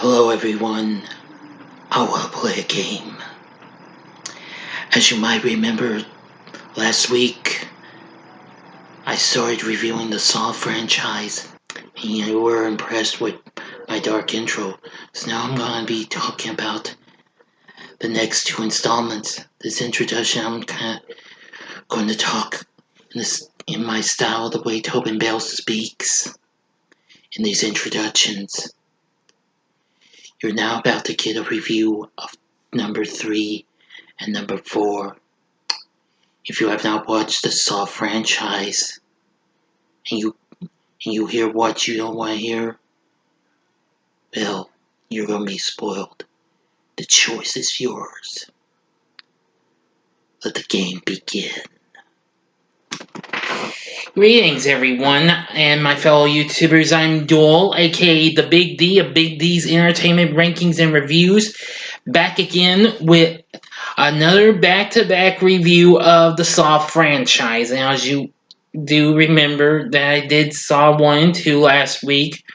Hello everyone, I want to play a game. As you might remember, last week I started reviewing the Saw franchise and you were impressed with my dark intro. So now I'm going to be talking about the next two installments. This introduction, I'm kind of going to talk in my style, the way Tobin Bell speaks in these introductions. You're now about to get a review of number 3 and number 4. If you have not watched the Saw franchise and you hear what you don't want to hear, well, you're going to be spoiled. The choice is yours. Let the game begin. Greetings everyone and my fellow YouTubers. I'm Duel, aka the Big D of Big D's Entertainment Rankings and Reviews, back again with another back-to-back review of the Saw franchise. Now, as you do remember that I did Saw 1 and 2 last week,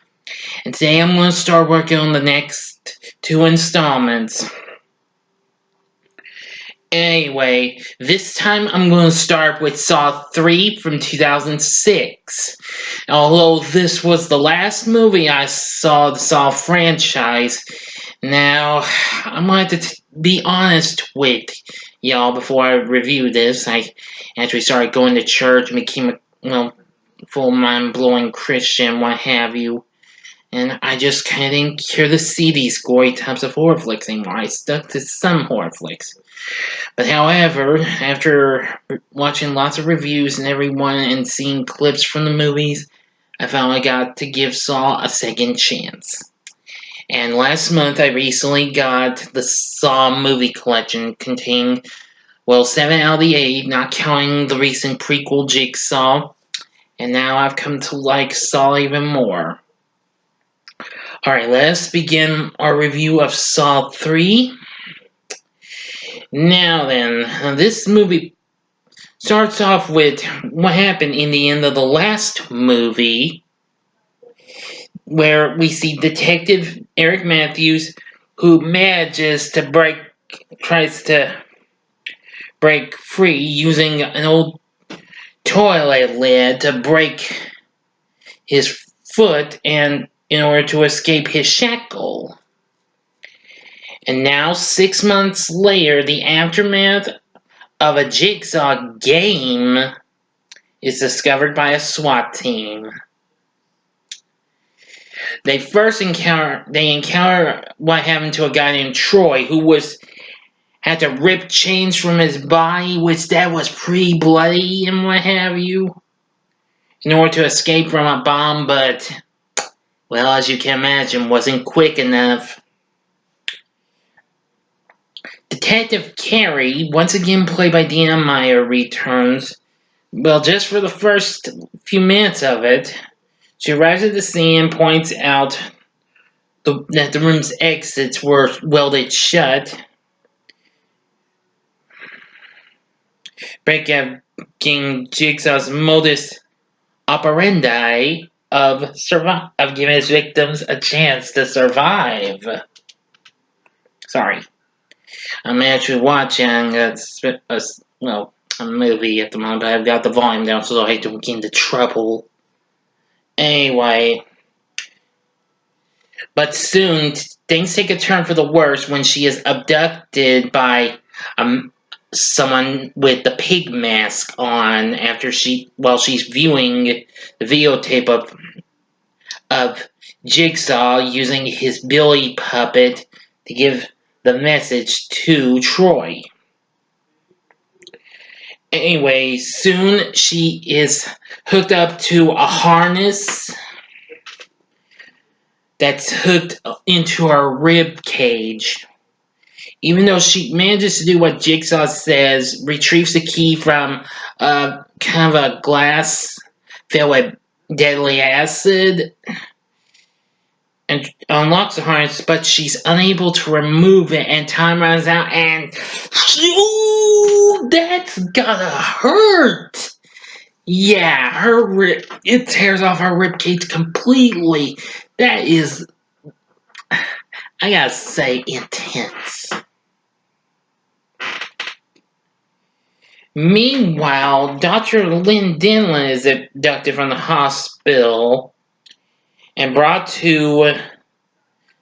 and today I'm going to start working on the next two installments. Anyway, this time I'm going to start with Saw 3 from 2006. Although this was the last movie I saw the Saw franchise, now I'm going to have to be honest with y'all before I review this. I actually started going to church, became a full mind-blowing Christian, what have you. And I just kind of didn't care to see these gory types of horror flicks anymore. I stuck to some horror flicks. But however, after watching lots of reviews and everyone and seeing clips from the movies, I finally got to give Saw a second chance. And last month I recently got the Saw movie collection containing, 7 out of the 8, not counting the recent prequel Jigsaw. And now I've come to like Saw even more. Alright, let's begin our review of Saw 3. Now then, this movie starts off with what happened in the end of the last movie, where we see Detective Eric Matthews, who tries to break free using an old toilet lid to break his foot and in order to escape his shackle. And now, 6 months later, the aftermath of a Jigsaw game is discovered by a SWAT team. They encounter what happened to a guy named Troy, who had to rip chains from his body, which that was pretty bloody and what have you, in order to escape from a bomb, but, well, as you can imagine, wasn't quick enough. Detective Carrie, once again played by Dina Meyer, returns, just for the first few minutes of it. She arrives at the scene and points out that the room's exits were welded shut, breaking Jigsaw's modus operandi of giving his victims a chance to survive. Sorry. I'm actually watching a movie at the moment, but I've got the volume down so I don't get into trouble. Anyway. But soon, things take a turn for the worse when she is abducted by someone with the pig mask on while she's viewing the videotape of Jigsaw using his Billy puppet to give the message to Troy. Anyway, soon she is hooked up to a harness that's hooked into her rib cage. Even though she manages to do what Jigsaw says, retrieves the key from kind of a glass filled with deadly acid, and unlocks the harness, but she's unable to remove it, and time runs out, and ooh, that's gotta hurt. Yeah, it tears off her rib cage completely. That is, I gotta say, intense. Meanwhile, Dr. Lynn Denlin is abducted from the hospital and brought to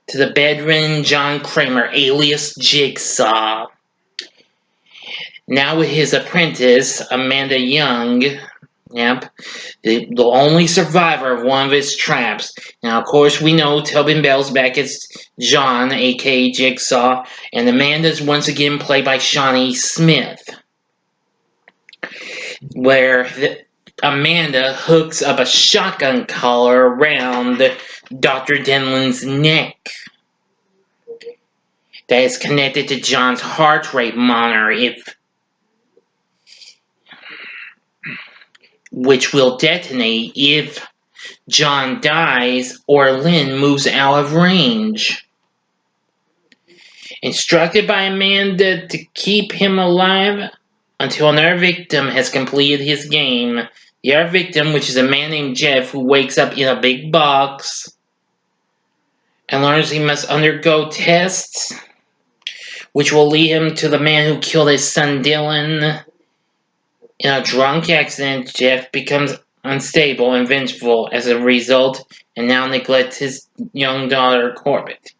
the bedridden John Kramer, alias Jigsaw. Now with his apprentice, Amanda Young, yep, the only survivor of one of his traps. Now, of course, we know Tobin Bell's back as John, aka Jigsaw, and Amanda's once again played by Shawnee Smith, where Amanda hooks up a shotgun collar around Dr. Denlin's neck that is connected to John's heart rate monitor, which will detonate if John dies or Lynn moves out of range. Instructed by Amanda to keep him alive until another victim has completed his game. The other victim, which is a man named Jeff, who wakes up in a big box and learns he must undergo tests, which will lead him to the man who killed his son Dylan. In a drunk accident, Jeff becomes unstable and vengeful as a result, and now neglects his young daughter, Corbett.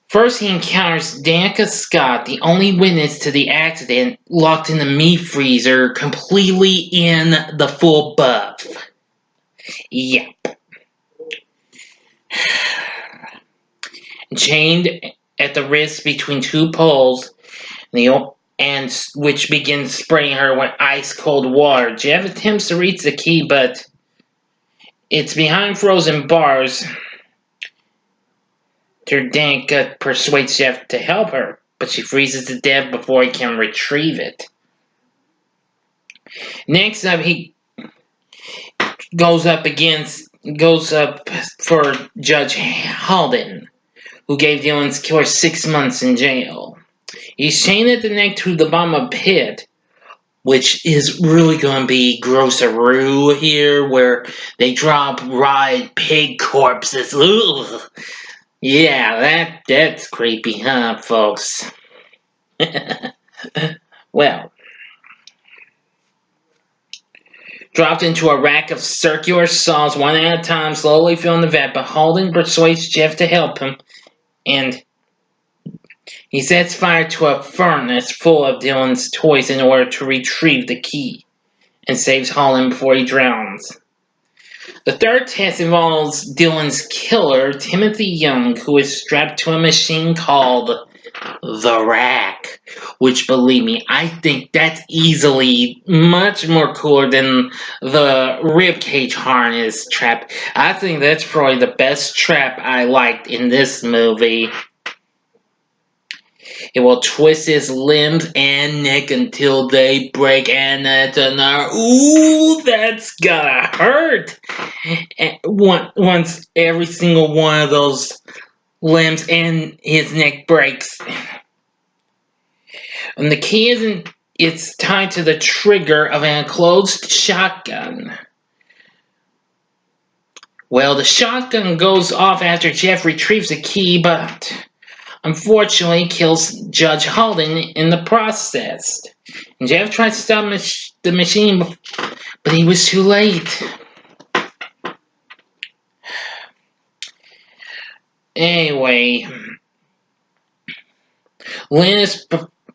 First, he encounters Danica Scott, the only witness to the accident, locked in the meat freezer, completely in the full buff. Yep. Chained at the wrist between two poles, and which begins spraying her with ice-cold water. Jeff attempts to reach the key, but it's behind frozen bars. Danica persuades Jeff to help her, but she freezes to death before he can retrieve it. Next up, he goes up for Judge Halden, who gave Dylan's killer 6 months in jail. He's chained at the neck to the bottom of a pit, which is really going to be Gross-a-roo here, where they drop rotted pig corpses. Ugh. Yeah, that's creepy, huh, folks? Well, dropped into a rack of circular saws one at a time, slowly filling the vat, but Halden persuades Jeff to help him, and he sets fire to a furnace full of Dylan's toys in order to retrieve the key, and saves Halden before he drowns. The third test involves Dylan's killer, Timothy Young, who is strapped to a machine called the Rack, which, believe me, I think that's easily much more cooler than the ribcage harness trap. I think that's probably the best trap I liked in this movie. It will twist his limbs and neck until they break, and that's another. Ooh, that's gonna hurt! And once every single one of those limbs and his neck breaks. And the key isn't. It's tied to the trigger of an enclosed shotgun. Well, the shotgun goes off after Jeff retrieves the key, but unfortunately kills Judge Halden in the process. And Jeff tried to stop the machine, but he was too late. Anyway, Lynn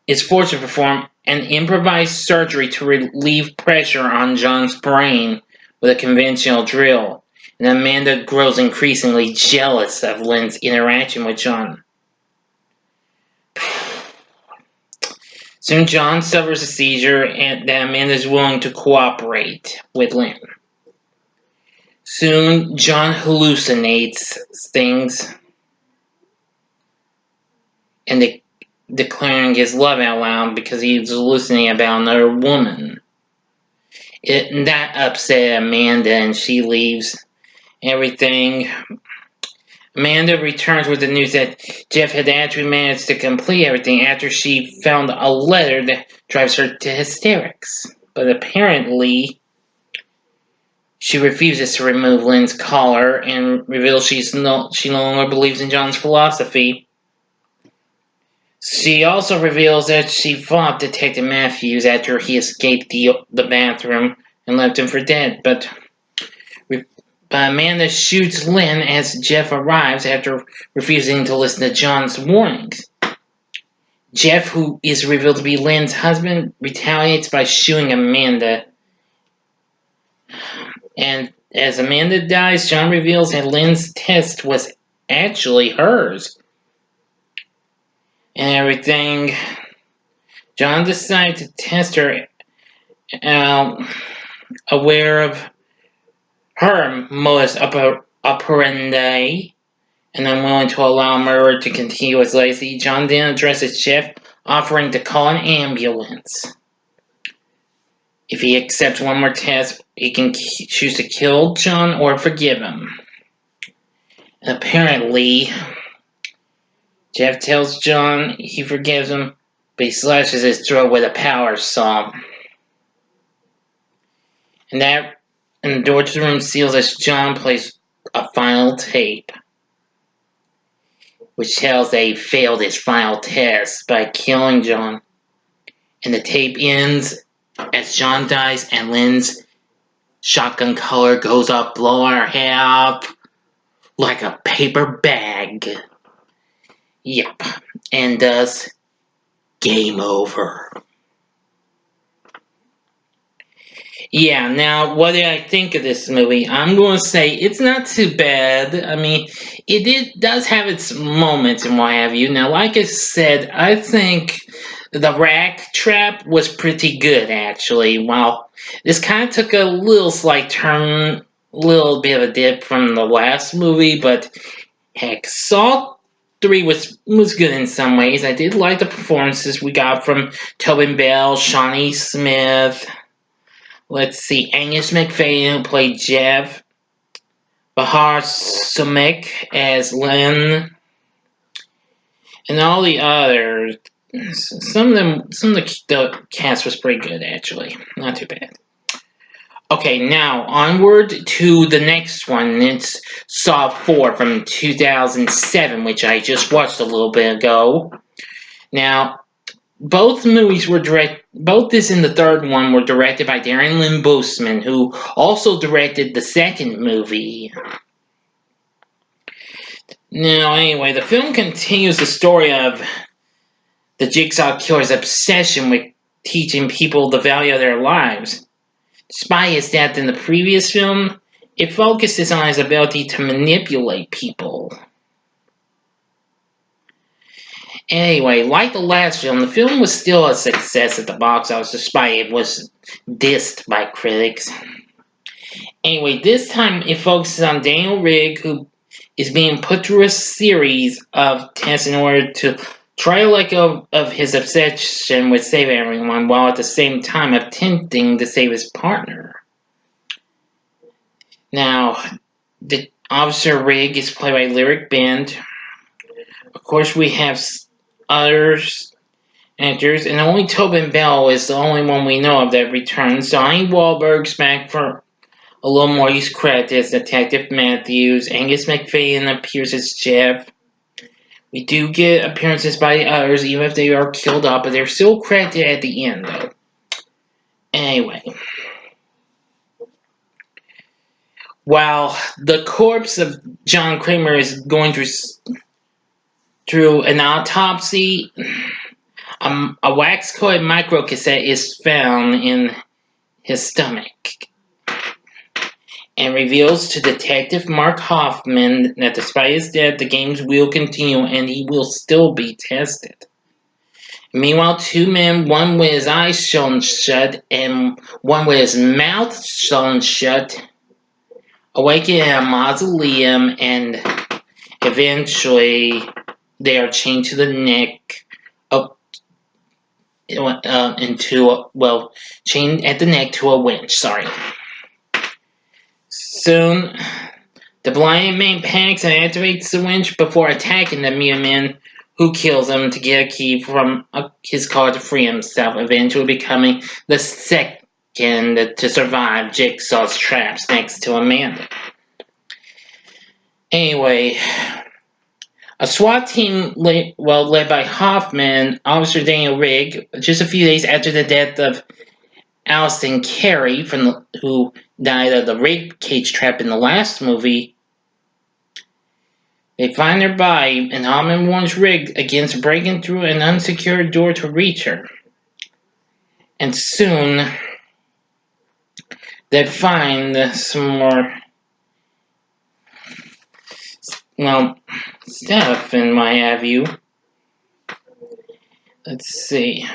is forced to perform an improvised surgery to relieve pressure on John's brain with a conventional drill, and Amanda grows increasingly jealous of Lynn's interaction with John. Soon John suffers a seizure, and that Amanda is willing to cooperate with Lynn. Soon John hallucinates things and declaring his love out loud because he's hallucinating about another woman. That upset Amanda, and she leaves everything. Amanda returns with the news that Jeff had actually managed to complete everything after she found a letter that drives her to hysterics. But apparently, She refuses to remove Lynn's collar and reveals she no longer believes in John's philosophy. She also reveals that she fought Detective Matthews after he escaped the bathroom and left him for dead, but Amanda shoots Lynn as Jeff arrives after refusing to listen to John's warnings. Jeff, who is revealed to be Lynn's husband, retaliates by shooting Amanda. And as Amanda dies, John reveals that Lynn's test was actually hers. And everything. John decides to test her, aware of her modus operandi, and unwilling to allow murder to continue as legacy. John then addresses Jeff, offering to call an ambulance. If he accepts one more test, he can choose to kill John or forgive him. And apparently, Jeff tells John he forgives him, but he slashes his throat with a power saw. And the door to the room seals as John plays a final tape, which tells that he failed his final test by killing John. And the tape ends as John dies and Lynn's shotgun collar goes up, blowing her hair up like a paper bag. Yep. And thus, game over. Yeah, now, what did I think of this movie? I'm going to say it's not too bad. I mean, does have its moments and what have you. Now, like I said, I think the rack trap was pretty good, actually. While this kind of took a little slight turn, a little bit of a dip from the last movie, but heck, Saw 3 was good in some ways. I did like the performances we got from Tobin Bell, Shawnee Smith. Let's see, Angus McFadden, who played Jeff. Bahar Sumik as Lynn. And all the others. Some of the cast was pretty good, actually. Not too bad. Okay, now, onward to the next one. It's Saw 4 from 2007, which I just watched a little bit ago. Now, both movies were both this and the third one were directed by Darren Lynn Bousman, who also directed the second movie. Now, anyway, the film continues the story of the Jigsaw Killer's obsession with teaching people the value of their lives. Despite his death in the previous film, it focuses on his ability to manipulate people. Anyway, like the last film, the film was still a success at the box office despite it was dissed by critics. Anyway, this time it focuses on Daniel Rigg, who is being put through a series of tests in order to try to let go of his obsession with saving everyone, while at the same time attempting to save his partner. Now, the Officer Rigg is played by Lyric Bend. Of course, we have others actors, and only Tobin Bell is the only one we know of that returns. Donnie Wahlberg's back for a little more. He's credited as Detective Matthews. Angus McFadden appears as Jeff. We do get appearances by others, even if they are killed off, but they're still credited at the end, though. Anyway. While the corpse of John Kramer is going through an autopsy, a wax-coated microcassette is found in his stomach and reveals to Detective Mark Hoffman that despite his death, the games will continue and he will still be tested. Meanwhile, two men, one with his eyes sewn shut and one with his mouth sewn shut, awaken in a mausoleum, and eventually they are chained to the neck chained at the neck to a winch, Soon, the blind man panics and activates the winch before attacking the mutant man, who kills him to get a key from his car to free himself, eventually becoming the to survive Jigsaw's traps next to Amanda. Anyway, a SWAT team led by Hoffman, Officer Daniel Rigg, just a few days after the death of Allison Carey, who died of the rape cage trap in the last movie. They find her body, and Hoffman warns Rigg against breaking through an unsecured door to reach her. And soon, they find some more, stuff and what have you. Let's see.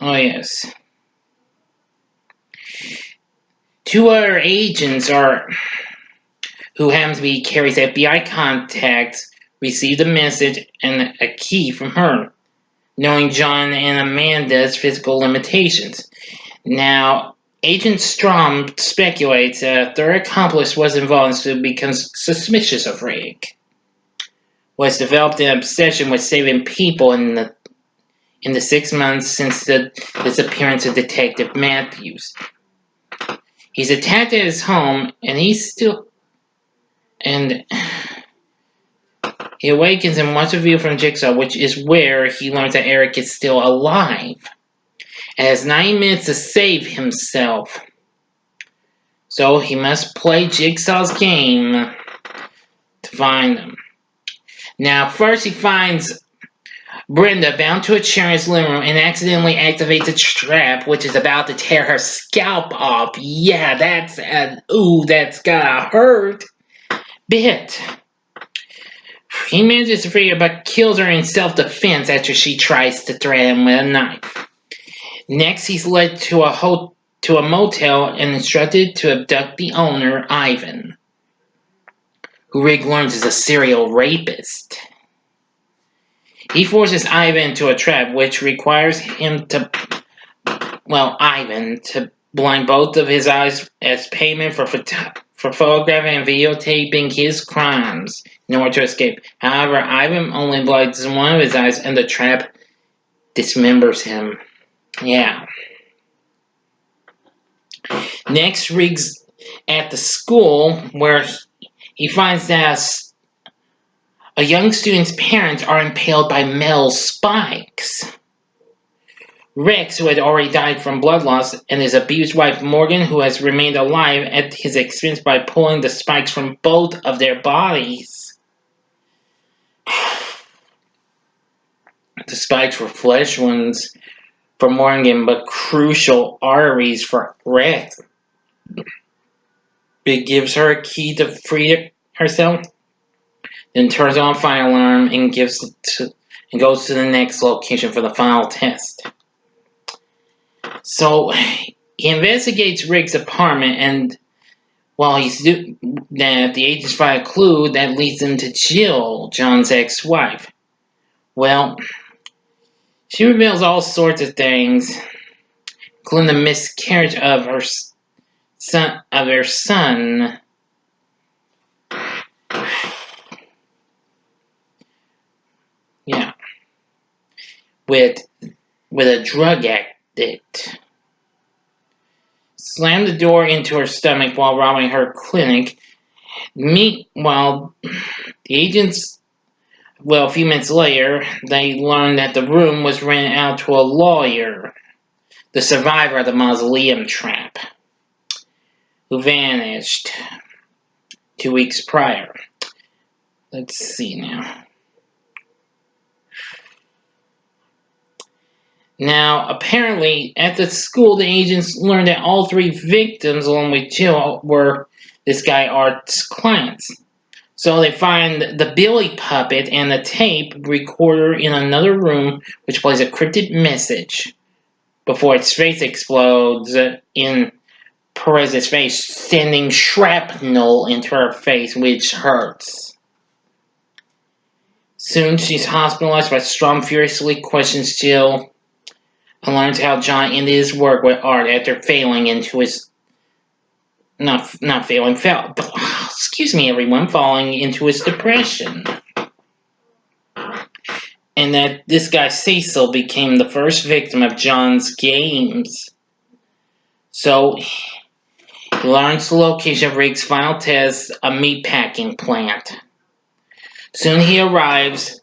Oh, yes. Two other agents who happen to be Carey's FBI contacts received a message and a key from her, knowing John and Amanda's physical limitations. Now, Agent Strom speculates that a third accomplice was involved, so becomes suspicious of Rigg. Was developed an obsession with saving people in the 6 months since the disappearance of Detective Matthews. He's attacked at his home, and he awakens and wants a view from Jigsaw, which is where he learns that Eric is still alive, and has 9 minutes to save himself. So he must play Jigsaw's game to find him. Now, first he finds Brenda bound to a chair in his living room and accidentally activates a trap which is about to tear her scalp off. Yeah, that's gotta hurt. Bit. He manages to free her but kills her in self-defense after she tries to threaten him with a knife. Next, he's led to a motel and instructed to abduct the owner, Ivan, who Rigg learns is a serial rapist. He forces Ivan into a trap, which requires Ivan to blind both of his eyes as payment for photographing and videotaping his crimes in order to escape. However, Ivan only blinds one of his eyes, and the trap dismembers him. Yeah. Next, Rigg's at the school where he finds that a young student's parents are impaled by metal spikes. Rex, who had already died from blood loss, and his abused wife Morgan, who has remained alive at his expense by pulling the spikes from both of their bodies. The spikes were flesh wounds for Morgan, but crucial arteries for Rex. It gives her a key to free herself, then turns on fire alarm and goes to the next location for the final test. So he investigates Rigg's apartment, and while the agents find a clue that leads them to Jill, John's ex-wife. Well, she reveals all sorts of things, including the miscarriage of her son. Yeah, with a drug addict. Slammed the door into her stomach while robbing her clinic. Meanwhile, the agents, a few minutes later, they learned that the room was rented out to a lawyer, the survivor of the mausoleum trap, who vanished 2 weeks prior. Let's see now. Now, apparently, at the school, the agents learned that all 3 victims, along with Jill, were this guy Art's clients. So they find the Billy puppet and the tape recorder in another room, which plays a cryptic message before its face explodes in Perez's face, sending shrapnel into her face, which hurts. Soon, she's hospitalized, but Strom furiously questions Jill and learns how John ended his work with Art after falling into his falling into his depression. and that this guy Cecil became the first victim of John's games. So he learns the location of Rick's final test, a meatpacking plant. Soon he arrives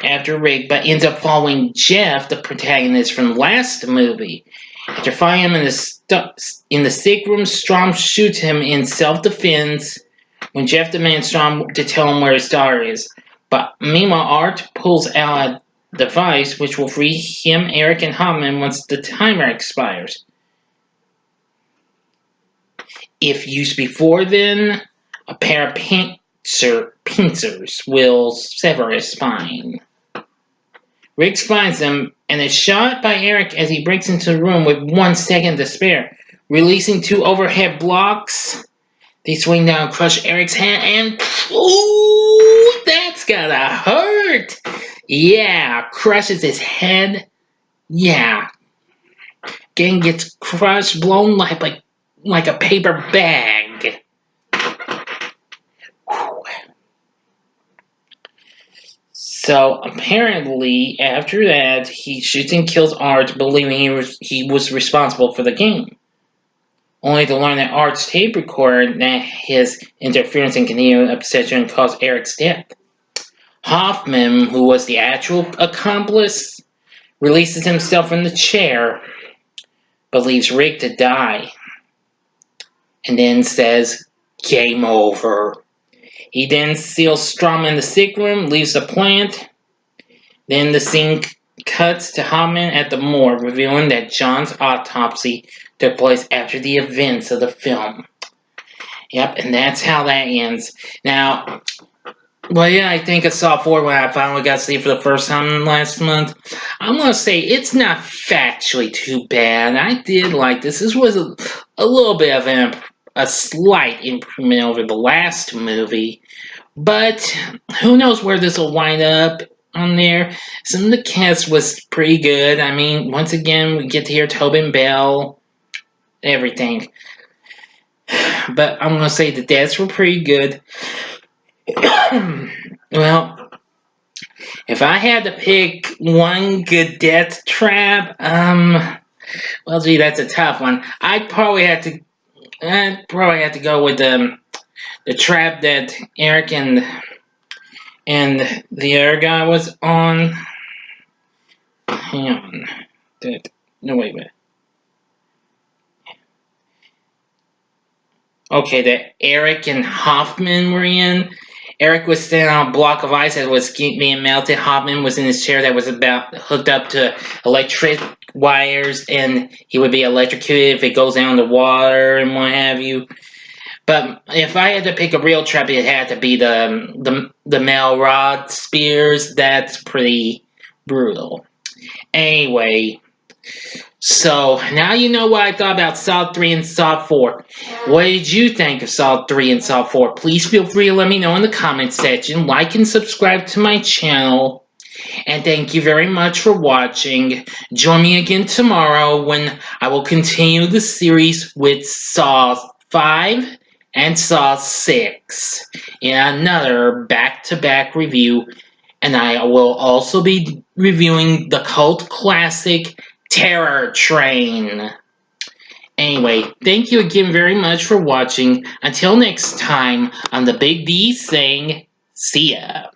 after Rick, but ends up following Jeff, the protagonist from the last movie. After finding him in the sick room, Strom shoots him in self-defense when Jeff demands Strom to tell him where his daughter is. But meanwhile, Art pulls out a device which will free him, Eric, and Hoffman once the timer expires. If used before then, a pair of pincers will sever his spine. Rick finds them and is shot by Eric as he breaks into the room with 1 second to spare. Releasing 2 overhead blocks, they swing down, crush Eric's hand, and ooh, that's gotta hurt! Yeah, crushes his head. Yeah. Gang gets crushed, blown like a paper bag. So apparently, after that, he shoots and kills Art, believing he was responsible for the game. Only to learn that Art's tape recorder that his interference and continued obsession caused Eric's death. Hoffman, who was the actual accomplice, releases himself from the chair, but leaves Rick to die, and then says, "Game over." He then seals Strom in the sick room, leaves the plant. Then the scene cuts to Hoffman at the morgue, revealing that John's autopsy took place after the events of the film. Yep, and that's how that ends. Now, what did I think of Saw 4 when I finally got to see it for the first time last month? I'm going to say it's not factually too bad. I did like this. This was a little bit of a slight improvement over the last movie. But who knows where this will wind up on there. Some of the cast was pretty good. I mean, once again, we get to hear Tobin Bell, everything. But I'm going to say the deaths were pretty good. Well, if I had to pick one good death trap, well, gee, that's a tough one. I'd probably have to go with the trap that Eric and the other guy was on. Hang on. No, wait a minute. Okay, that Eric and Hoffman were in. Eric was standing on a block of ice that was being melted. Hoffman was in his chair that was about hooked up to electric wires, and he would be electrocuted if it goes down the water and what have you. But if I had to pick a real trap, it had to be the metal rod spears. That's pretty brutal. Anyway, so now you know what I thought about Saw 3 and Saw 4. What did you think of Saw 3 and Saw 4? Please feel free to let me know in the comments section. Like and subscribe to my channel. And thank you very much for watching. Join me again tomorrow when I will continue the series with Saw 5 and Saw 6 in another back-to-back review. And I will also be reviewing the cult classic Terror Train. Anyway, thank you again very much for watching. Until next time, I'm the Big D saying, see ya.